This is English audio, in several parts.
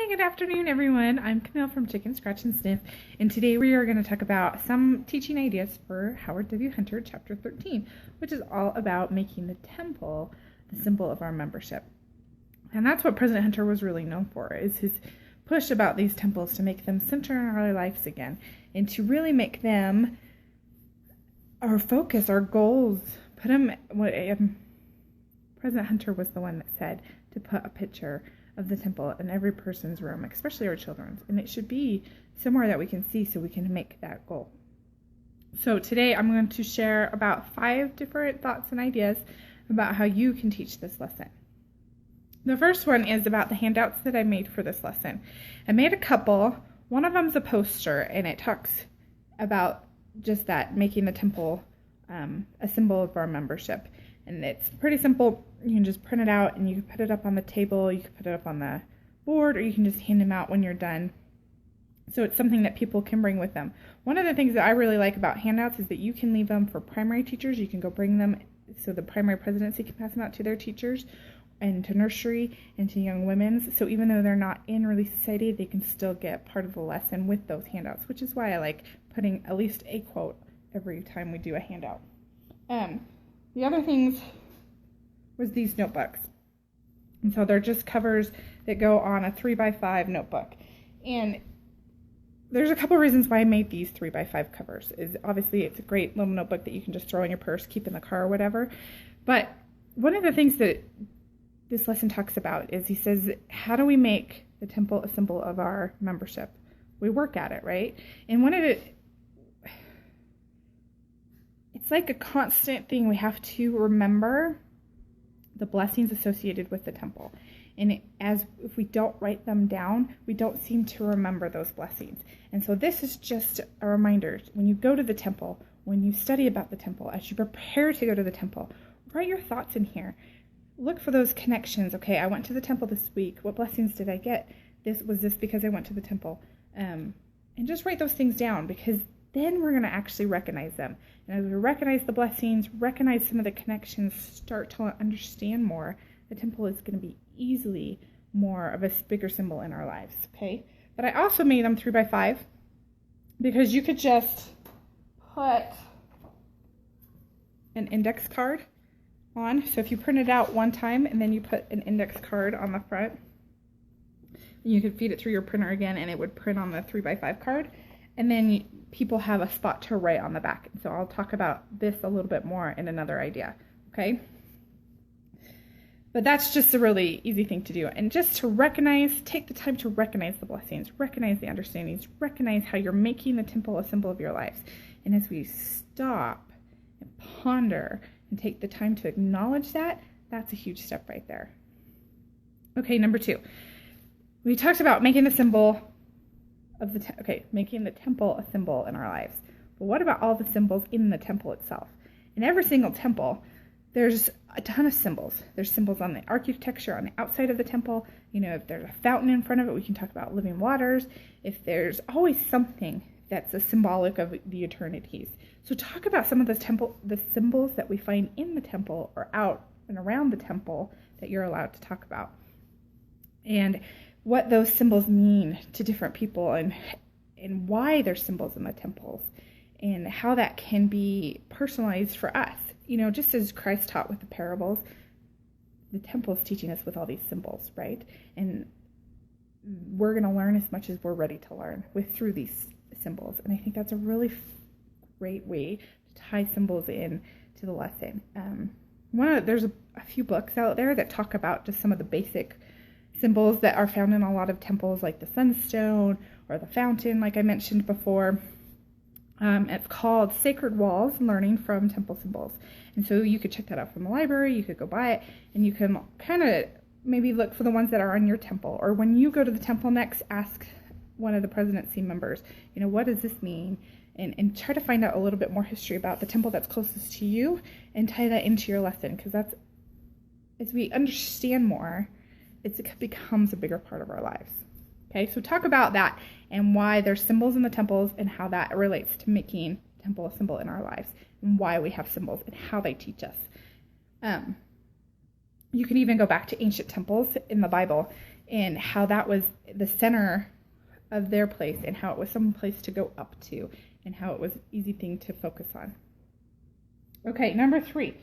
Hi, good afternoon, everyone. I'm Camille from Chicken Scratch and Sniff, and today we are going to talk about some teaching ideas for Howard W. Hunter, Chapter 13, which is all about making the temple the symbol of our membership. And that's what President Hunter was really known for, is his push about these temples to make them center in our lives again, and to really make them our focus, our goals. President Hunter was the one that said to put a picture of the temple in every person's room, especially our children's, and it should be somewhere that we can see so we can make that goal. So today I'm going to share about 5 different thoughts and ideas about how you can teach this lesson. The first one is about the handouts that I made for this lesson. I made a couple. One of them is a poster, and it talks about just that, making the temple a symbol of our membership. And it's pretty simple. You can just print it out and you can put it up on the table, you can put it up on the board, or you can just hand them out when you're done. So it's something that people can bring with them. One of the things that I really like about handouts is that you can leave them for primary teachers. You can go bring them so the primary presidency can pass them out to their teachers and to nursery and to young women's. So even though they're not in Relief Society, they can still get part of the lesson with those handouts, which is why I like putting at least a quote every time we do a handout. The other things was these notebooks. And so they're just covers that go on a 3x5 notebook. And there's a couple reasons why I made these 3x5 covers. Is obviously it's a great little notebook that you can just throw in your purse, keep in the car or whatever. But one of the things that this lesson talks about is he says, how do we make the temple a symbol of our membership? We work at it, right? And it's like a constant thing. We have to remember the blessings associated with the temple. And if we don't write them down, we don't seem to remember those blessings. And so this is just a reminder. When you go to the temple, when you study about the temple, as you prepare to go to the temple, write your thoughts in here. Look for those connections. Okay, I went to the temple this week. What blessings did I get? Was this because I went to the temple? And just write those things down, because then we're going to actually recognize them. And as we recognize the blessings, recognize some of the connections, start to understand more, the temple is going to be easily more of a bigger symbol in our lives, okay? But I also made them 3x5 because you could just put an index card on. So if you print it out one time and then you put an index card on the front, you could feed it through your printer again and it would print on the 3x5 card. And then people have a spot to write on the back. So I'll talk about this a little bit more in another idea, okay? But that's just a really easy thing to do. And just to take the time to recognize the blessings, recognize the understandings, recognize how you're making the temple a symbol of your lives. And as we stop and ponder and take the time to acknowledge that, that's a huge step right there. Okay, number 2. We talked about making the symbol of making the temple a symbol in our lives. But what about all the symbols in the temple itself? In every single temple, there's a ton of symbols. There's symbols on the architecture on the outside of the temple. You know, if there's a fountain in front of it, we can talk about living waters. If there's always something that's a symbolic of the eternities. So talk about some of the symbols that we find in the temple or out and around the temple that you're allowed to talk about. And what those symbols mean to different people, and why there's symbols in the temples, and how that can be personalized for us. You know, just as Christ taught with the parables, the temple is teaching us with all these symbols, right? And we're going to learn as much as we're ready to learn through these symbols. And I think that's a really great way to tie symbols in to the lesson. There's a few books out there that talk about just some of the basic symbols that are found in a lot of temples, like the sunstone or the fountain, like I mentioned before. It's called Sacred Walls, Learning from Temple Symbols. And so you could check that out from the library, you could go buy it, and you can kind of maybe look for the ones that are on your temple. Or when you go to the temple next, ask one of the presidency members, you know, what does this mean? And try to find out a little bit more history about the temple that's closest to you and tie that into your lesson, because that's, as we understand more, it becomes a bigger part of our lives. Okay, so talk about that and why there's symbols in the temples and how that relates to making the temple a symbol in our lives, and why we have symbols and how they teach us. You can even go back to ancient temples in the Bible and how that was the center of their place, and how it was some place to go up to, and how it was an easy thing to focus on. Okay, number 3.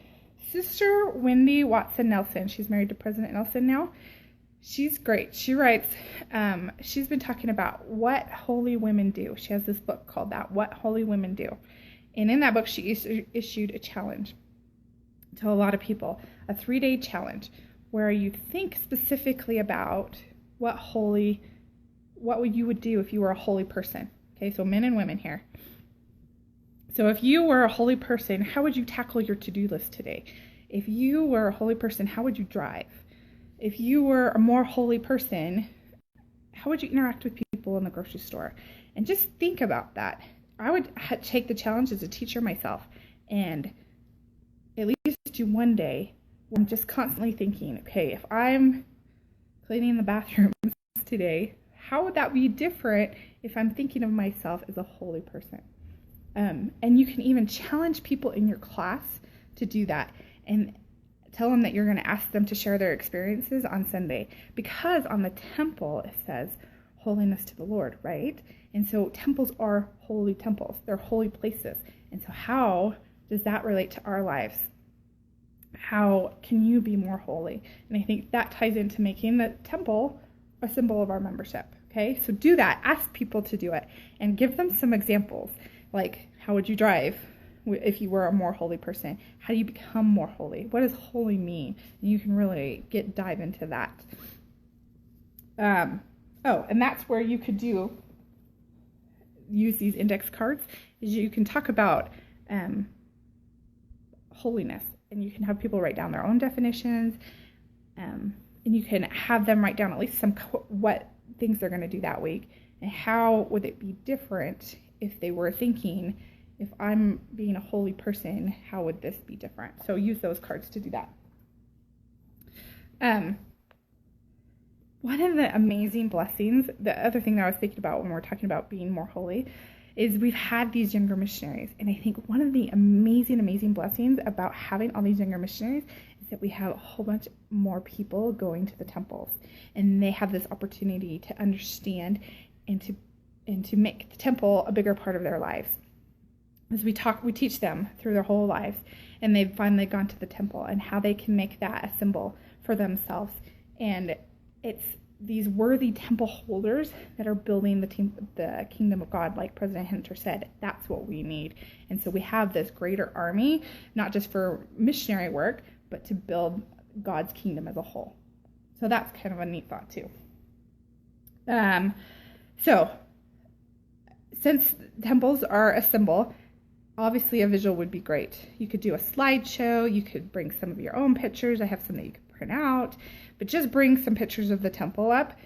Sister Wendy Watson Nelson. She's married to President Nelson now. She's great. She writes, she's been talking about what holy women do. She has this book called that, What Holy Women Do. And in that book, she issued a challenge to a lot of people, a 3-day challenge where you think specifically about what you would do if you were a holy person. Okay, so men and women here. So if you were a holy person, how would you tackle your to-do list today? If you were a holy person, how would you drive? If you were a more holy person, how would you interact with people in the grocery store? And just think about that. I would take the challenge as a teacher myself and at least do one day where I'm just constantly thinking, okay, if I'm cleaning the bathrooms today, how would that be different if I'm thinking of myself as a holy person? And you can even challenge people in your class to do that and tell them that you're going to ask them to share their experiences on Sunday, because on the temple it says holiness to the Lord, right? And so temples are holy temples. They're holy places. And so how does that relate to our lives? How can you be more holy? And I think that ties into making the temple a symbol of our membership. Okay, so do that. Ask people to do it and give them some examples. Like, how would you drive if you were a more holy person? How do you become more holy? What does holy mean? And you can really dive into that. And that's where you could use these index cards. Is you can talk about holiness, and you can have people write down their own definitions, and you can have them write down at least what things they're going to do that week, and how would it be different if they were thinking, if I'm being a holy person, how would this be different? So use those cards to do that. One of the amazing blessings, the other thing that I was thinking about when we're talking about being more holy, is we've had these younger missionaries. And I think one of the amazing blessings about having all these younger missionaries is that we have a whole bunch more people going to the temples. And they have this opportunity to understand and to make the temple a bigger part of their lives. As we teach them through their whole lives, and they've finally gone to the temple and how they can make that a symbol for themselves. And it's these worthy temple holders that are building the kingdom of God, like President Hunter said. That's what we need. And so we have this greater army, not just for missionary work, but to build God's kingdom as a whole. So that's kind of a neat thought too. So since temples are a symbol, obviously a visual would be great. You could do a slideshow. You could bring some of your own pictures. I have some that you could print out, but just bring some pictures of the temple up,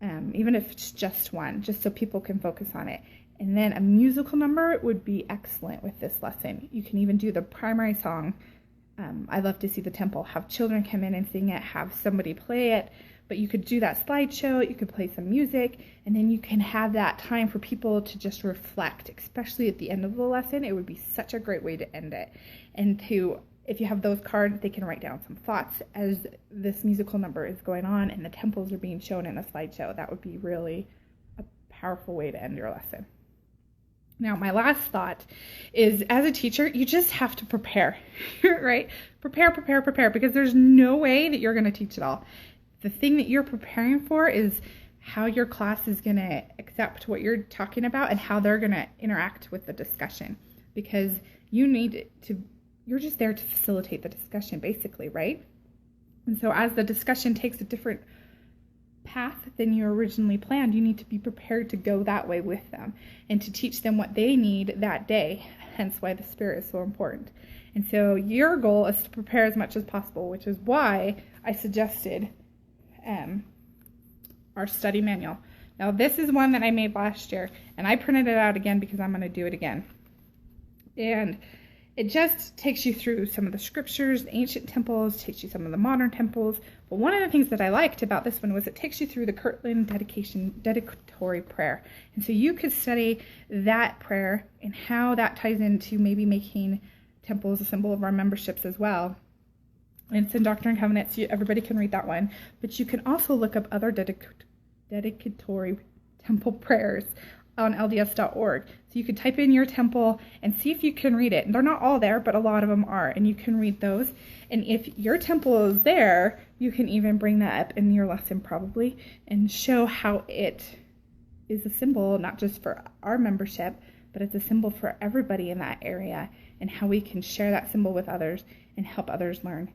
even if it's just one, just so people can focus on it. And then a musical number would be excellent with this lesson. You can even do the primary song, I Love to See the Temple, have children come in and sing it, have somebody play it, but you could do that slideshow, you could play some music, and then you can have that time for people to just reflect, especially at the end of the lesson. It would be such a great way to end it. And if you have those cards, they can write down some thoughts as this musical number is going on and the temples are being shown in a slideshow. That would be really a powerful way to end your lesson. Now, my last thought is, as a teacher, you just have to prepare, right? Prepare, because there's no way that you're going to teach it all. The thing that you're preparing for is how your class is going to accept what you're talking about and how they're going to interact with the discussion, because you're just there to facilitate the discussion, basically, right? And so as the discussion takes a different path than you originally planned, you need to be prepared to go that way with them and to teach them what they need that day, hence why the Spirit is so important. And so your goal is to prepare as much as possible, which is why I suggested our study manual. Now, this is one that I made last year, and I printed it out again because I'm going to do it again. And it just takes you through some of the scriptures, the ancient temples, takes you some of the modern temples. But one of the things that I liked about this one was it takes you through the Kirtland dedicatory prayer. And so you could study that prayer and how that ties into maybe making temples a symbol of our memberships as well. And it's in Doctrine and Covenants. Everybody can read that one. But you can also look up other dedicatory temple prayers on LDS.org. So you could type in your temple and see if you can read it. And they're not all there, but a lot of them are. And you can read those. And if your temple is there, you can even bring that up in your lesson probably and show how it is a symbol, not just for our membership, but it's a symbol for everybody in that area, and how we can share that symbol with others and help others learn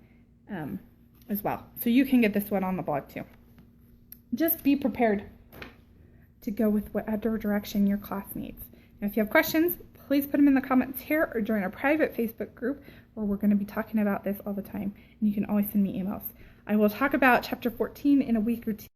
as well. So you can get this one on the blog too. Just be prepared to go with whatever direction your class needs. And if you have questions, please put them in the comments here or join our private Facebook group where we're going to be talking about this all the time. And you can always send me emails. I will talk about chapter 14 in a week or two.